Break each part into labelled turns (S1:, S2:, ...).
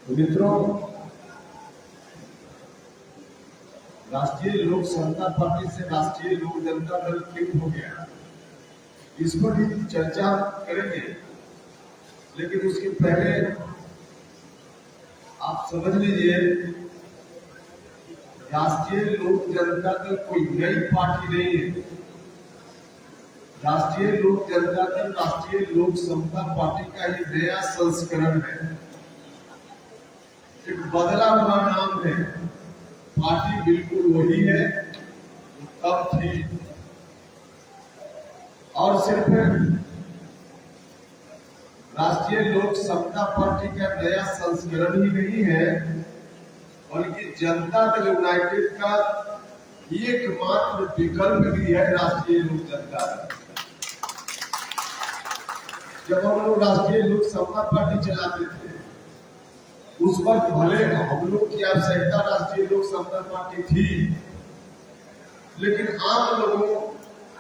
S1: मित्रों, राष्ट्रीय लोक समता पार्टी से राष्ट्रीय लोक जनता दल क्यों हो गया, इस पर भी चर्चा करेंगे। लेकिन उसके पहले आप समझ लीजिए, राष्ट्रीय लोक जनता दल कोई नई पार्टी नहीं है। राष्ट्रीय लोक जनता दल राष्ट्रीय लोक समता पार्टी का ही नया संस्करण है, एक बदला हुआ नाम है। पार्टी बिल्कुल वही है तब थी, और सिर्फ राष्ट्रीय लोक समता पार्टी का नया संस्करण ही नहीं है, बल्कि जनता दल यूनाइटेड का एकमात्र विकल्प भी है राष्ट्रीय लोक जनता दल। जब हम लोग राष्ट्रीय लोक समता पार्टी चलाते थे, उस वक्त भले हम लोग की आवश्यकता राष्ट्रीय लोक समता पार्टी थी, लेकिन आम लोगों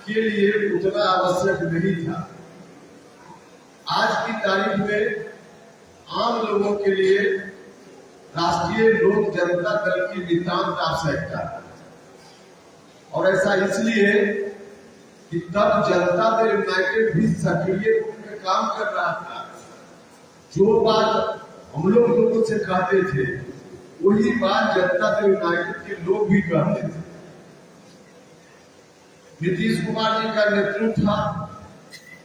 S1: के लिए उतना आवश्यक नहीं था। आज की तारीख में आम लोगों के लिए राष्ट्रीय लोक जनता दल की नितांत आवश्यकता है, और ऐसा इसलिए कि तब जनता दल यूनाइटेड भी सक्रिय रूप में काम कर रहा था। जो बात हम लोगों से कहते थे, वही बात जनता दल यूनाइटेड के लोग भी कहते थे। नीतीश कुमार जी का नेतृत्व था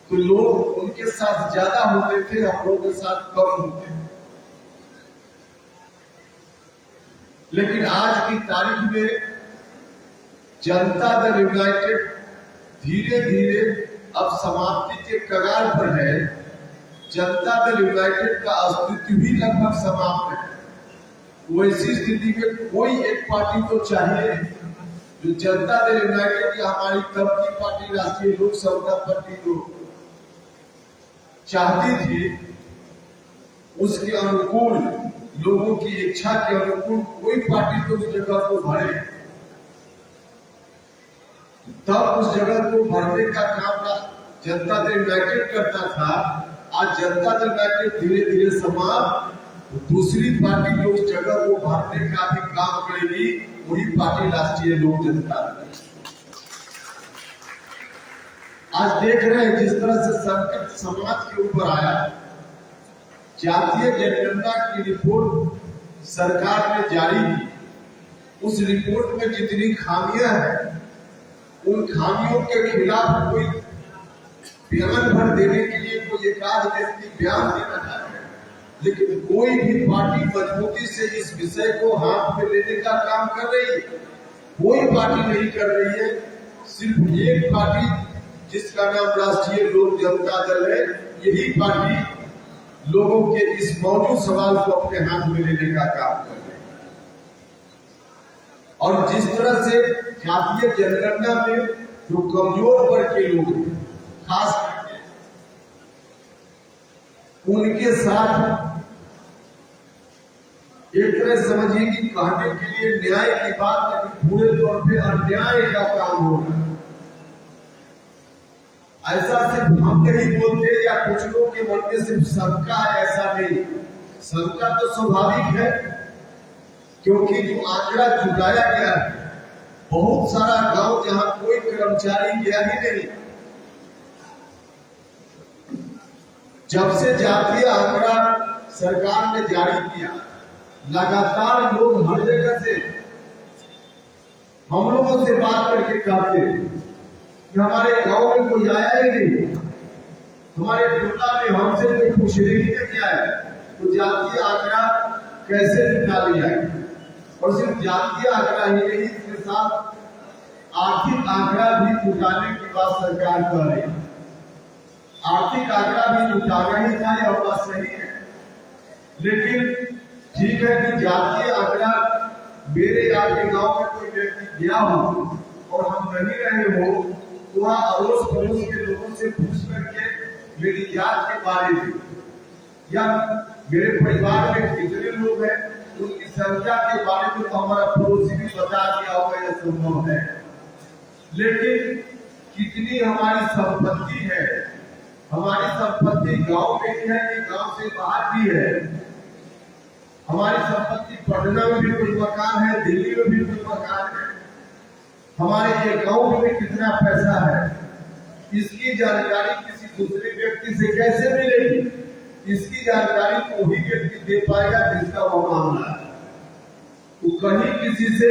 S1: तो लोग उनके साथ ज्यादा होते थे, हम लोगों के साथ कम होते थे। लेकिन आज की तारीख में जनता दल यूनाइटेड धीरे धीरे अब समाप्ति के कगार पर है। जनता दल यूनाइटेड का अस्तित्व भी लगभग समाप्त है। वैसी स्थिति में कोई एक पार्टी तो चाहिए जो जनता दल यूनाइटेड या हमारी तब की पार्टी राष्ट्रीय लोक समता पार्टी जो चाहती थी, उसके अनुकूल, लोगों की इच्छा के अनुकूल कोई पार्टी तो उस जगह को भरे। तब उस जगह को भरने का काम जनता दल यूनाइटेड करता था। आज जनता दल यूनाइटेड धीरे धीरे समाप्त, दूसरी पार्टी जो उस जगह को भरने का भी काम करेगी, वही पार्टी राष्ट्रीय लोक जनता दल। आज देख रहे हैं जिस तरह से संकट समाज के ऊपर आया। जातीय जनगणना की रिपोर्ट सरकार ने जारी की, उस रिपोर्ट में जितनी खामियां हैं, उन खामियों के खिलाफ कोई बयान भर देने के लिए कोई एकाध व्यक्ति बयान देना चाहता है, लेकिन कोई भी पार्टी मजबूती से इस विषय को हाथ में लेने का काम कर रही है। कोई पार्टी नहीं कर रही है। सिर्फ एक पार्टी जिसका नाम राष्ट्रीय लोक जनता दल है, यही पार्टी लोगों के इस मौजूद सवाल को अपने हाथ में लेने का काम कर रही है। और जिस तरह से जातीय जनगणना में जो कमजोर वर्ग के लोग हैं, खास करके उनके साथ एक तरह समझिए कि कहने के लिए न्याय की बात, लेकिन पूरे तौर पे अन्याय का काम हो रहा है। ऐसा सिर्फ हम नहीं बोलते या कुछ लोग के मन में सिर्फ शंका है, ऐसा नहीं। शंका तो स्वाभाविक है, क्योंकि जो आंकड़ा जुटाया गया है, बहुत सारा गांव जहां कोई कर्मचारी गया ही नहीं। जब से जातीय आंकड़ा सरकार ने जारी किया, लगातार लोग हर जगह से हम लोगों से बात करके कहते हैं कि हमारे गांव में कोई आया ही नहीं, हमारे टोला में हमसे कोई पूछने ही नहीं आया, तो जातीय आंकड़ा कैसे निकाली जाए। और सिर्फ जातीय आंकड़ा ही नहीं, इसके साथ आर्थिक आंकड़ा भी जुटाने की बात सरकार कर रही है। आर्थिक आंकड़ा भी जुटाना ही था, यह बात सही है। लेकिन ठीक है कि जातीय आंकड़ा मेरे आपके गांव में कोई व्यक्ति गया हो और हम नहीं रहे हो, तो वहाँ अड़ोस पड़ोस के लोगों से पूछ करके मेरी जात के बारे में या मेरे परिवार में कितने लोग हैं, उनकी संख्या के बारे में तो हमारा पड़ोसी भी बता दिया होगा, यह संभव है। लेकिन कितनी हमारी संपत्ति है। हमारी संपत्ति गांव में भी है कि गांव से बाहर भी है। हमारी संपत्ति पटना में भी कोई मकान है, दिल्ली में भी कोई मकान है। हमारे ये गांव में भी कितना पैसा है, इसकी जानकारी किसी दूसरे व्यक्ति से कैसे मिलेगी? इसकी जानकारी तो वही व्यक्ति दे पाएगा जिसका वो मामला है। तो कहीं किसी से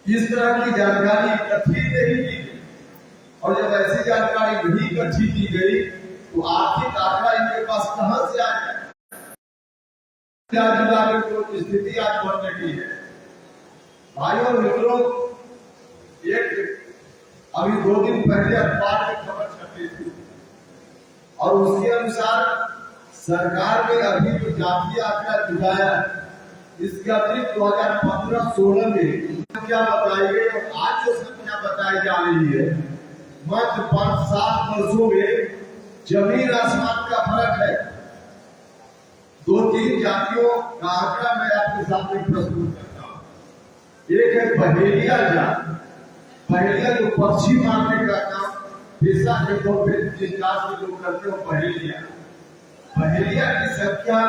S1: इस तरह की जानकारी इकट्ठी नहीं की गई, और जब ऐसी जानकारी नहीं इकट्ठी की गई तो आर्थिक आंकड़ा इनके पास कहां से आ गया? तो स्थिति आज बन रही है। भाइयों और मित्रों, एक अभी 2 दिन पहले अखबार में खबर छपी थी और उसके अनुसार सरकार ने अभी जो जातीय आंकड़ा जुटाया, इसके अतिरिक्त 2015-16 में संख्या बताई गई और आज जो संख्या बताई जा रही है, मात्र 5-7 वर्षों में जमीन आसमान का फर्क है। 2-3 जातियों का आंकड़ा मैं आपके सामने प्रस्तुत करता हूँ। एक है बहेलिया जात। बहेलिया जो पक्षी मारने का काम पेशा के तौर पर जिस जात के लोग करते हो, बहेलिया की संख्या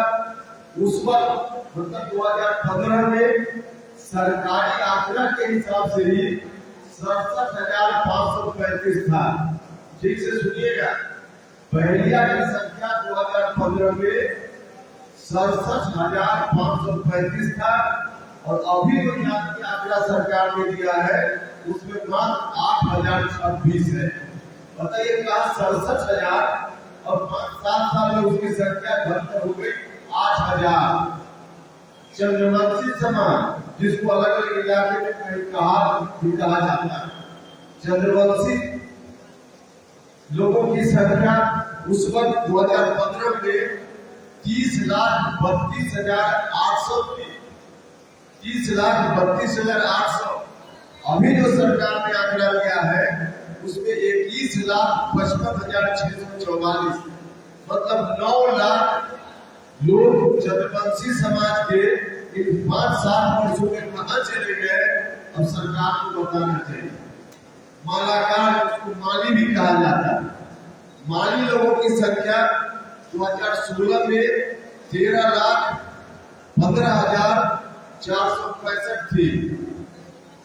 S1: उस वक्त मतलब 2015 में सरकारी आंकड़ा के हिसाब से ही 67,535 था। ठीक से सुनिएगा, बहेलिया की संख्या 2015 में 67,535 था और अभी जो जातीय आंकड़ा सरकार ने दिया है उसमें मात्र 8,026 है। बताइए कहा 67,000 और 5-7 साल में उसकी संख्या घटकर हो गई 8,000। चंद्रवंशी समाज, जिसको अलग अलग इलाके में कहा जाता है, चंद्रवंशी लोगों की संख्या उस वक्त 2015 में 30,32,800 थी। 30,32,800। अभी जो सरकार ने आंकड़ा लिया है उसमें 21,55,644, मतलब 9 लाख लोग चंद्रवंशी समाज के इन 5-7 वर्षों में कहां चले गए, अब सरकार को बताना चाहिए। मालाकार, उसको माली भी कहा जाता है, माली लोगों की संख्या 2016 में 13,15,465 थी।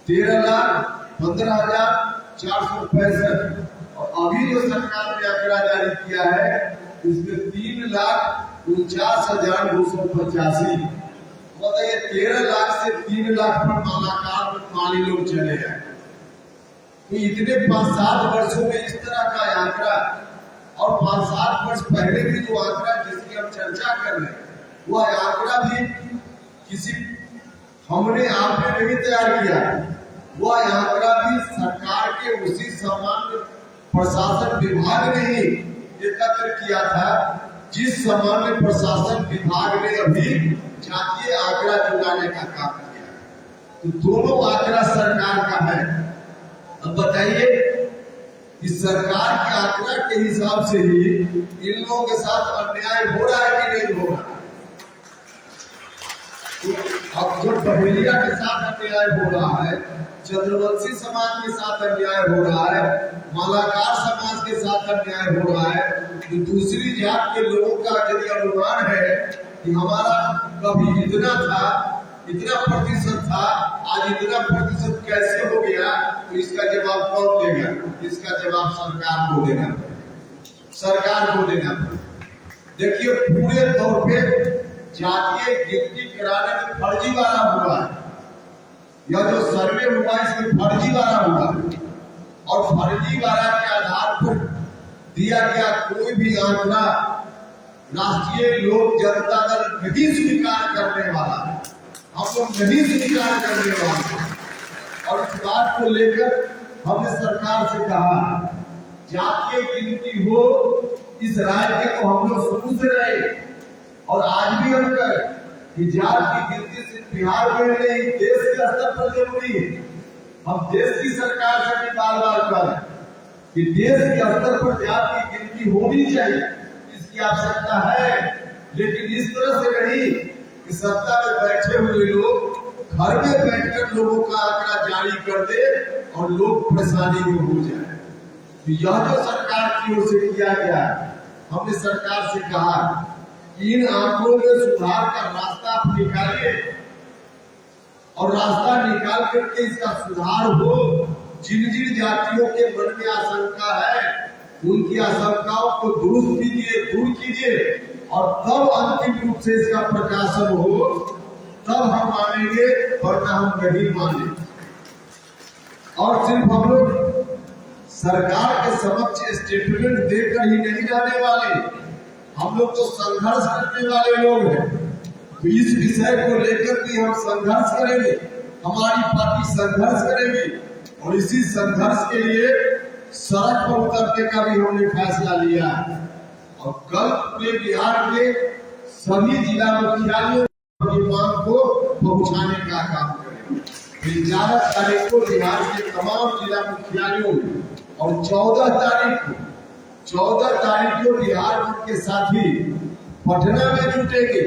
S1: 13,15,465 और अभी जो सरकार ने आंकड़ा जारी किया है इसमें 3,49,285। बताइए 13 लाख से 3 लाख पर मालाकार माली लोग चले हैं। तो इतने 5-7 वर्षों में इस तरह का आंकड़ा, और 5-7 वर्ष पहले भी जो आंकड़ा जिसकी हम चर्चा कर रहे हैं वह आंकड़ा भी किसी हमने आपने नहीं तैयार किया, वह आंकड़ा भी सरकार के उसी सामान्य प्रशासन विभाग ने ही एकत्र किया था जिस सामान्य प्रशासन विभाग ने अभी जातीय आंकड़ा जुटाने का काम किया। तो दोनों आंकड़ा सरकार का है। अब बताइए इस सरकार के आंकड़ा के हिसाब से ही इन लोगों के साथ अन्याय हो रहा है कि नहीं हो रहा? अब जो बहेलिया के साथ अन्याय हो रहा है, चंद्रवंशी समाज के साथ अन्याय हो रहा है, मालाकार समाज के साथ अन्याय हो रहा है, तो दूसरी जात के लोगों का यदि अनुमान है कि हमारा कभी इतना था, इतना प्रतिशत था, आज इतना प्रतिशत कैसे हो गया, तो इसका जवाब कौन देगा? इसका जवाब सरकार को देना पड़ेगा। सरकार को देना पड़ेगा। देखिए पूरे तौर पे जातीय गिनती कराने में फर्जीवाड़ा हुआ है, या जो सर्वे हुआ इसमें फर्जीवाड़ा हुआ है, और फर्जीवाड़ा के आधार पर दिया गया कोई भी आंकड़ा राष्ट्रीय लोक जनता दल नहीं स्वीकार करने वाला है। हम लोग नहीं स्वीकार करने वाले, और इस बात को लेकर हमने सरकार से कहा जातीय गिनती हो, इस राज्य को हम लोग शुरू से रहे और आज भी हम करें कि जात की गिनती सिर्फ बिहार में नहीं देश के स्तर पर जरूरी है। हम देश की सरकार से भी बार-बार करें कि देश के स्तर पर जात की गिनती होनी चाहिए, इसकी आवश्यकता है, लेकिन इस तरह से नहीं कि सत्ता में बैठे हुए लोग घर में बैठकर लोगों का आंकड़ा जारी कर दे और लोग परेशानी में हो जाए। तो यह जो सरकार की ओर से किया गया है, हमने सरकार से कहा कि इन आंकड़ों में सुधार का रास्ता आप निकालिए और रास्ता निकाल करके इसका सुधार हो। जिन जिन जातियों के मन में आशंका है उनकी आशंकाओं को दुरुस्त कीजिए, दूर कीजिए और तब अंतिम रूप से इसका प्रकाशन हो, तब हम मानेंगे, वरना हम नहीं माने। और सिर्फ हम लोग सरकार के समक्ष स्टेटमेंट देकर ही नहीं जाने वाले, हम लोग तो संघर्ष करने वाले लोग हैं। तो इस विषय को लेकर भी हम संघर्ष करेंगे, हमारी पार्टी संघर्ष करेगी और इसी संघर्ष के लिए सड़क पर उतरने का भी हमने फैसला लिया है। और कल पूरे बिहार के सभी जिला मुख्यालयों की मांग को पहुंचाने का काम करेंगे। 11 तारीख को बिहार के तमाम जिला मुख्यालयों और 14 तारीख को बिहार के साथी पटना में जुटेंगे।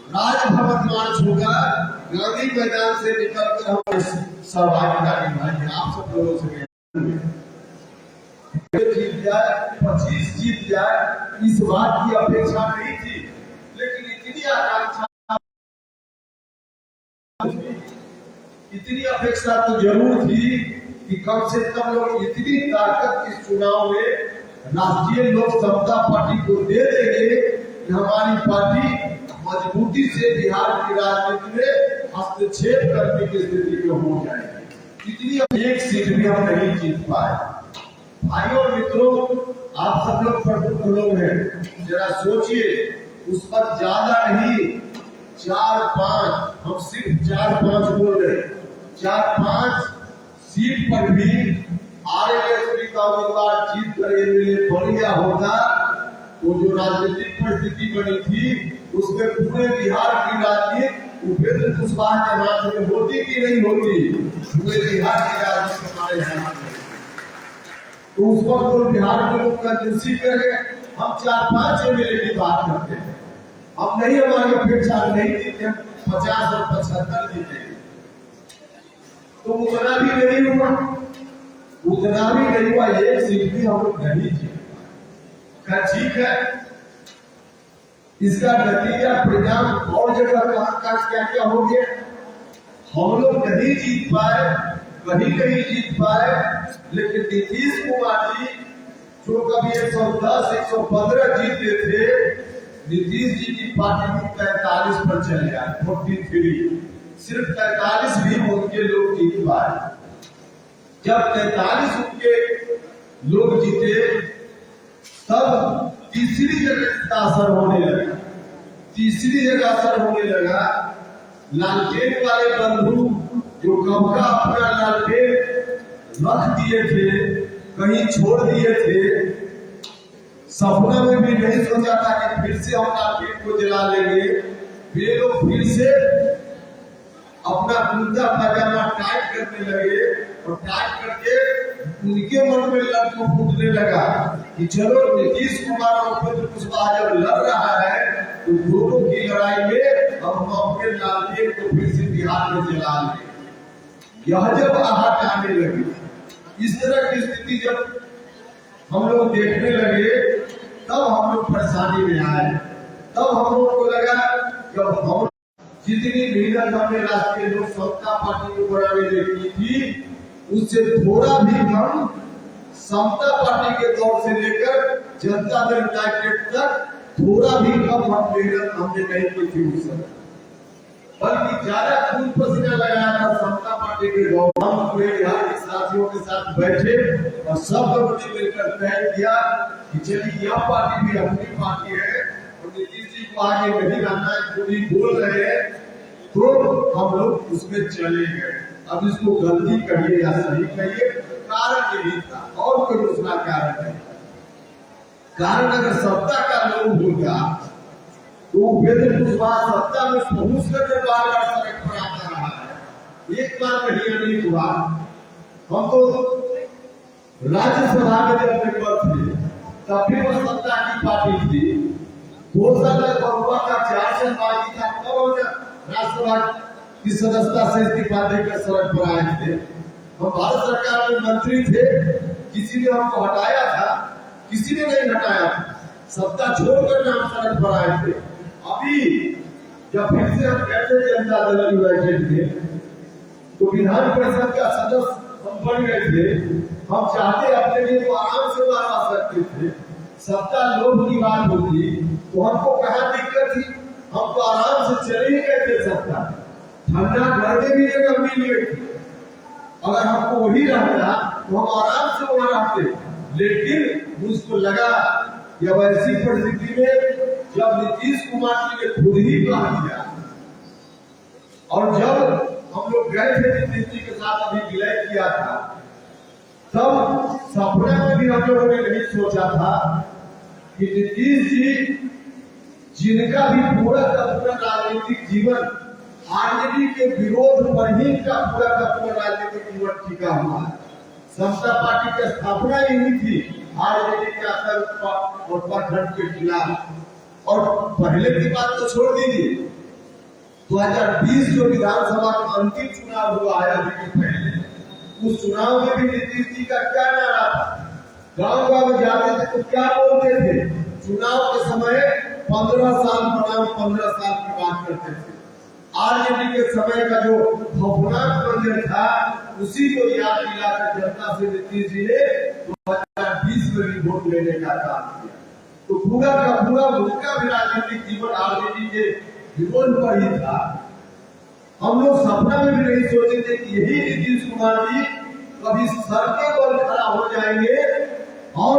S1: राजभवन मार्च होगा, गांधी मैदान से निकलकर हम सहभागिता निभाएंगे। आप सब लोगों से जीत जाए, 25 जीत जाए, इस बात की अपेक्षा नहीं थी, लेकिन इतनी आकांक्षा, इतनी अपेक्षा तो जरूर थी कि कम से कम लोग इतनी ताकत इस चुनाव में राष्ट्रीय लोक समता पार्टी को दे देंगे कि हमारी पार्टी मजबूती से बिहार की राजनीति में हस्तक्षेप करने की स्थिति में हो जाएगी। इतनी एक सीट भी हम नहीं जीत पाए। भाइयों और मित्रों, आप सब लोग प्रबुद्ध लोग हैं, जरा सोचिए, उस पर ज्यादा नहीं 4-5, हम सिर्फ 4-5 बोल रहे, 4-5 सीट पर भी आरएलएसपी का उम्मीदवार जीत कर बढ़िया होता। वो जो राजनीतिक परिस्थिति बनी थी उसमें पूरे बिहार की राजनीति उपेंद्र कुशवाहा के हाथ में होती कि नहीं होती, पूरे बिहार की राजनीति हमारे हाथ में। तो उस वक्त तो बिहार के लोग कंजूसी करे, हम 4-5 एमएलए की बात करते हैं। अब नहीं, हमारी अपेक्षा नहीं जीते, 50 और 75 जीतेंगे। तो उतना भी नहीं हुआ, एक सीट भी हम लोग नहीं जीते। ठीक है, इसका नतीजा परिणाम और जगह कहां क्या हो गया। हम लोग नहीं जीत पाए, कहीं जीत पाए, लेकिन नीतीश कुमार जी जो कभी 110, 115 जीते थे, नीतीश जी की पार्टी 43 पर चले गए, 43, सिर्फ 43 भी उनके लोग जीत पाए। जब 43 उनके लोग जीते, तब तीसरी जगह असर होने लगा। लालटेन वाले बंधु जो कब का अपना लालटेन रख दिए थे, कहीं छोड़ दिए थे, सपना में भी नहीं सोचा था कि फिर से हम लालटेन को जला लेंगे। वे लोग फिर से अपना कुर्ता पजामा टाइट करने लगे और टाइट करके उनके मन में लड्डू फूटने लगा कि चलो नीतीश कुमार और उपेंद्र कुशवाहा जब लड़ रहा है तो दोनों की लड़ाई में अब हम अपने लालटेन को फिर से बिहार में जला लेंगे। यह जब आहट आने लगी, इस तरह की स्थिति जब हम लोग देखने लगे, तब हम लोग परेशानी में आए। तब हम लोग को लगा जब हम जितनी मेहनत हमने राष्ट्रीय लोक समता पार्टी को बनाने में की थी, उससे थोड़ा भी कम समता पार्टी के दौर से लेकर जनता दल यूनाइटेड तक थोड़ा भी कम हम मेहनत हमने नहीं की थी उस समय, बल्कि ज्यादा खून पसीना लगाया था समता पार्टी के दौर। हम पूरे बिहार के साथियों के साथ बैठे और सब लोगों ने मिलकर तय किया कि चलिए यह पार्टी भी अपनी पार्टी है और नीतीश जी को आगे नहीं लाना है, जो भी बोल रहे हैं तो हम लोग उसमें चले गए। अब इसको गलती कहिए या सही कहिए, कारण यही था और कोई दूसरा कारण नहीं। कारण अगर सत्ता का लोभ होगा तो उपेंद्र कुशवाहा सत्ता में पहुंच कर बार-बार सड़क पर आता रहा है, एक बार नहीं अनेक बार। हम तो राज्यसभा में जब मेंबर थे तब भी वो सत्ता की पार्टी थी। 2 साल तक हुआ था, 4 साल बाद था, कब राज्यसभा की सदस्यता से इस्तीफा देकर सड़क पर आए थे। हम भारत सरकार में मंत्री थे, किसी ने हमको हटाया था? किसी ने नहीं हटाया था। सत्ता छोड़कर हम सड़क पर आए थे। अभी जब फिर से हम कहते जनता दल यूनाइटेड थे तो विधान परिषद का सदस्य हम बन गए थे। हम चाहते अपने लिए तो आराम से आ सकते थे। सत्ता लोभ की बात होती तो हमको कहाँ दिक्कत थी? हम तो आराम से चले ही गए थे। सत्ता ठंडा घर में भी जगह मिल गई थी। अगर हमको वही रहता तो हम आराम से वहां रहते। लेकिन मुझको लगा कि अब ऐसी परिस्थिति में जब नीतीश कुमार जी ने खुद ही कहा दिया और जब हम लोग गए थे नीतीश जी के साथ अभी विलय किया था, तब सपने में भी हम लोगों ने नहीं सोचा था कि नीतीश जी जिनका भी पूरा का पूरा राजनीतिक जीवन आरजेडी के विरोध पर ही का पूरा राजनीतिक जीवन टिका हुआ है। समता पार्टी की स्थापना ही हुई थी आरजेडी के आतंक और पखंड के खिलाफ। और पहले की बात तो छोड़ दीजिए, 2020 जो विधानसभा का अंतिम चुनाव हुआ है अभी के पहले, उस चुनाव में भी नीतीश जी का क्या नारा था? गांव गांव में जाते थे तो क्या बोलते थे? चुनाव के समय 15 साल बनाम 15 साल की बात करते थे। आरजेडी के समय का जो खौफनाक मंजर था उसी को याद दिलाकर जनता से नीतीश जी ने 2020 में भी वोट लेने का काम किया। तो पूरा का पूरा उनका भी राजनीतिक जीवन आरजेडी के विरोध पर ही था। हम लोग सपना में भी नहीं सोचे थे कि यही नीतीश कुमार जी कभी सर के बल खड़ा हो जाएंगे और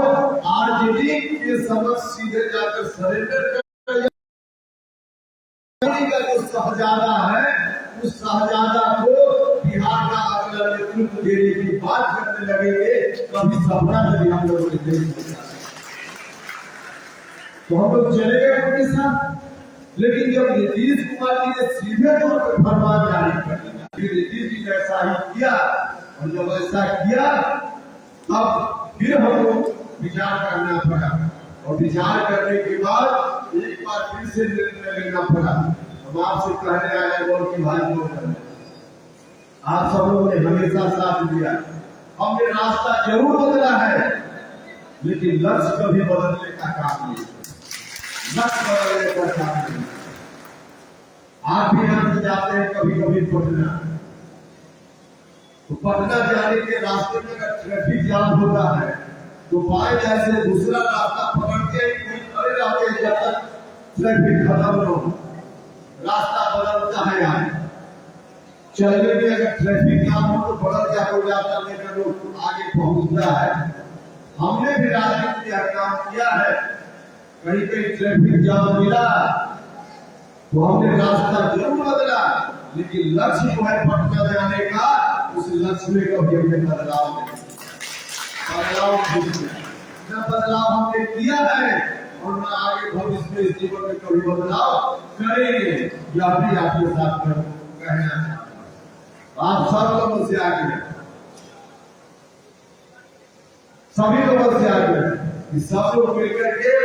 S1: आरजेडी के समक्ष सीधे जाकर सरेंडर कर का जो शहजादा है उस शहजादा को बिहार का अगला नेतृत्व देने की बात करने लगेंगे। कभी सपना में भी हम लोगों ने नहीं सोचा। तो हम लोग चले गए उनके साथ। लेकिन जब नीतीश कुमार जी ने सीधे तौर पर फरमान जारी कर दिया, फिर नीतीश जी ने ऐसा ही किया और जब ऐसा किया तब फिर हम लोग विचार करना पड़ा और विचार करने के बाद एक बार फिर से निर्णय लेना पड़ा। हम आपसे कहने आए बोल की भाई आप सब लोगों ने हमेशा साथ दिया। हमने रास्ता जरूर बदला है लेकिन लक्ष्य कभी बदलने का काम नहीं। लक्ष्य बदलने का काम नहीं। आप भी यहाँ से जाते हैं कभी कभी पटना, तो पटना जाने के रास्ते में अगर ट्रैफिक जाम होता है तो बाएं जैसे दूसरा रास्ता पकड़ते ही कोई खड़े रहते हैं जब तक ट्रैफिक खत्म न हो। रास्ता बदलता है यार। चलने में अगर ट्रैफिक जाम हो तो बदल जाता लेकर लोग आगे पहुंचता है। हमने भी राजनीति का काम किया है। कहीं कहीं ट्रैफिक जाम मिला तो हमने रास्ता जरूर बदला, लेकिन लक्ष्य जो है पटना जाने का, उस लक्ष्य में कभी हमने बदलाव नहीं। बदलाव हमने किया है और न आगे भविष्य में इस जीवन में कभी बदलाव करेंगे। या भी आपके साथ कहना चाहता हूँ, आप सब लोगों से आगे, सभी लोगों से आगे, सब लोग मिलकर के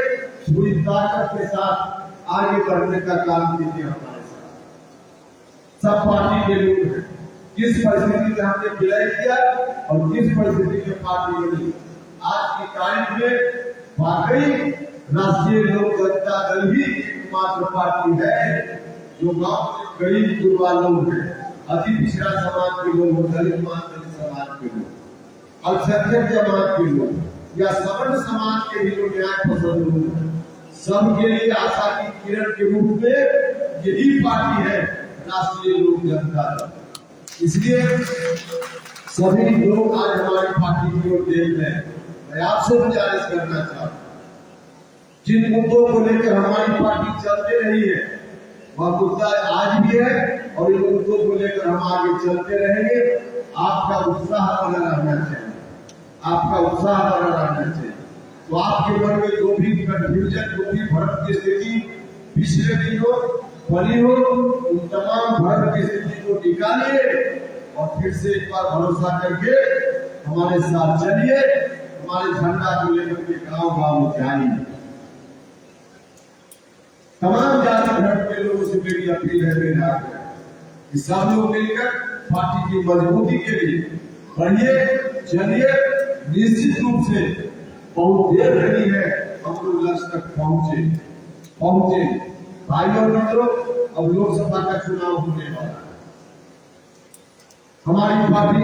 S1: पूरी ताकत के साथ आगे बढ़ने का काम कीजिए। हमारे साथ सब पार्टी के लोग हैं। किस परिस्थिति में हमने विलय किया और किस परिस्थिति में पार्टी बनी, आज की तारीख में वाकई राष्ट्रीय लोक जनता दल ही एकमात्र पार्टी है जो गांव के गरीब गुरबा लोग हैं, अति पिछड़ा समाज के लोग, दलित समाज के लोग, अल्पसंख्यक जमात के लोग या सवर्ण समाज के भी लोग न्याय पसंद लोग हैं। सबके लिए आशा की किरण के रूप में यही पार्टी है राष्ट्रीय लोक जनता दल। इसलिए सभी लोग आज हमारी पार्टी की ओर देख रहे हैं। मैं आपसे गुजारिश करना चाहता हूँ, जिन मुद्दों को लेकर हमारी पार्टी चलते रही है वह मुद्दा आज भी है और इन मुद्दों को लेकर हम आगे चलते रहेंगे। आपका उत्साह बना रहना चाहिए, आपका उत्साह बना रहना चाहिए। तो आपके मन में जो भी कंफ्यूजन, जो भी भ्रम की स्थिति पिछले दिनों बनी हो, उन तमाम भ्रम की स्थिति को निकालिए और फिर से एक बार भरोसा करके हमारे साथ चलिए, हमारे झंडा को लेकर के गांव गांव जाइए। तमाम जाति धर्म के लोगों से मेरी अपील है, मेरा कि सब लोग मिलकर पार्टी की मजबूती के लिए बढ़िए चलिए। निश्चित रूप से बहुत देर नहीं है, हम लोग लक्ष्य तक पहुंचे। भाई और मित्रों, अब लोकसभा का चुनाव होने वाला है। हमारी पार्टी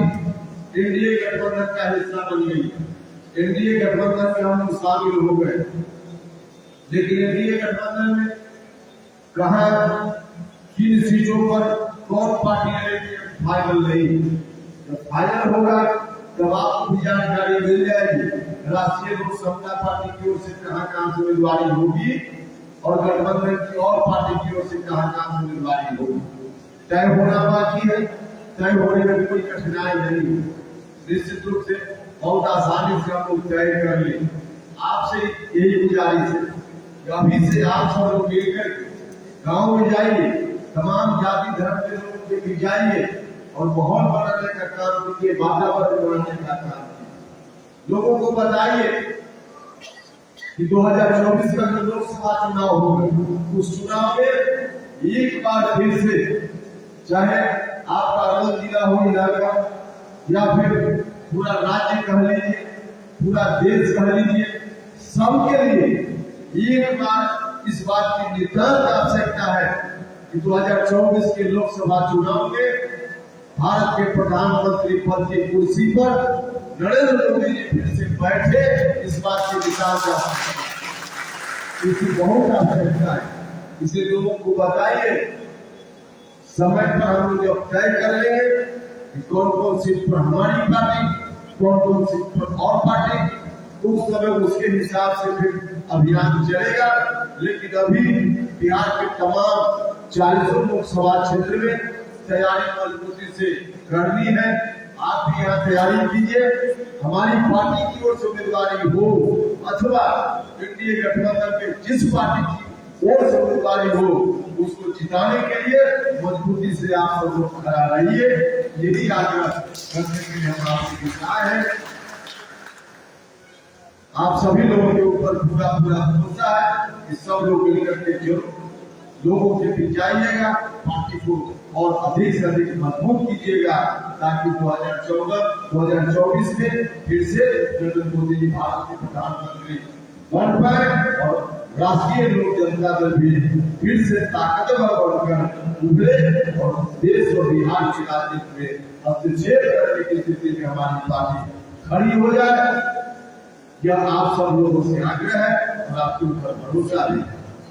S1: एनडीए गठबंधन का हिस्सा बन गई। एनडीए गठबंधन में हम शामिल हो गए, लेकिन एनडीए गठबंधन में कहा किन सीटों पर कौन पार्टी लड़ेगी फाइनल नहीं। जब फाइनल होगा तब आपको भी जानकारी मिल जाएगी राष्ट्रीय लोक समता पार्टी की ओर से कहां से उम्मीदवारी होगी और गठबंधन की और पार्टी की ओर से कहां से उम्मीदवारी होगी। तय होना बाकी है, तय होने में कोई कठिनाई नहीं। निश्चित रूप से बहुत आसानी से हम लोग तय कर ले। आपसे यही गुजारिश है कि अभी से आप सब लोग मिलकर गाँव में जाइए, तमाम जाति धर्म के लोगों के बीच जाइए और माहौल बनाने का काम कीजिए, वातावरण बनाने का काम कीजिए। लोगों को बताइए कि 2024 का जो लोकसभा चुनाव होगा उस चुनाव में एक बार फिर से, चाहे आपका अलग जिला हो इलाका या फिर पूरा राज्य कह लीजिए, पूरा देश कह लीजिए, सबके लिए एक बार इस बात की नितांत आवश्यकता है कि 2024 के लोकसभा चुनाव में भारत के प्रधानमंत्री पद की कुर्सी पर नरेंद्र मोदी जी फिर से बैठे, इस बात की नितांत आवश्यकता है। इसकी बहुत आवश्यकता है। इसे लोगों को बताइए। समय पर हम लोग जब तय कर लेंगे कि कौन कौन सीट पर हमारी पार्टी, कौन कौन सीट पर और पार्टी, उस समय उसके हिसाब से फिर अभियान चलेगा। लेकिन अभी बिहार के तमाम 40 लोकसभा क्षेत्र में तैयारी मजबूती से करनी है। आप भी यहाँ तैयारी कीजिए। हमारी पार्टी की ओर से उम्मीदवारी हो अथवा एनडीए गठबंधन के जिस पार्टी की ओर से उम्मीदवारी हो, उसको जिताने के लिए मजबूती से आप सब लोग खड़ा रहिए। यही आग्रह करने के लिए हम आपसे विचार है। आप सभी लोगों के ऊपर पूरा भरोसा है कि सब लोग मिलकर के जरूर लोगों के बीच जाइएगा, पार्टी को और अधिक से अधिक मजबूत कीजिएगा, ताकि 2024 में फिर से नरेंद्र मोदी जी भारत के प्रधानमंत्री बन पाए और राष्ट्रीय लोक जनता दल भी फिर से ताकतवर बनकर उभरे और देश और बिहार के राजनीति में हस्तक्षेप करने की स्थिति में हमारी पार्टी खड़ी हो जाए। यह आप सब लोगों से आग्रह है और आपके ऊपर भरोसा है।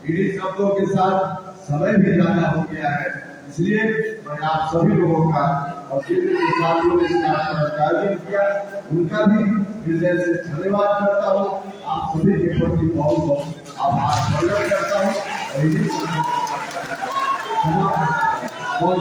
S1: इन्हीं शब्दों के साथ समय भी ज्यादा हो गया है, इसलिए मैं आप सभी लोगों का और जितने साथियों ने इसका आयोजन किया उनका भी हृदय से धन्यवाद करता हूँ। आप सभी के प्रति बहुत बहुत आभार प्रकट करता हूँ और इन्हीं बहुत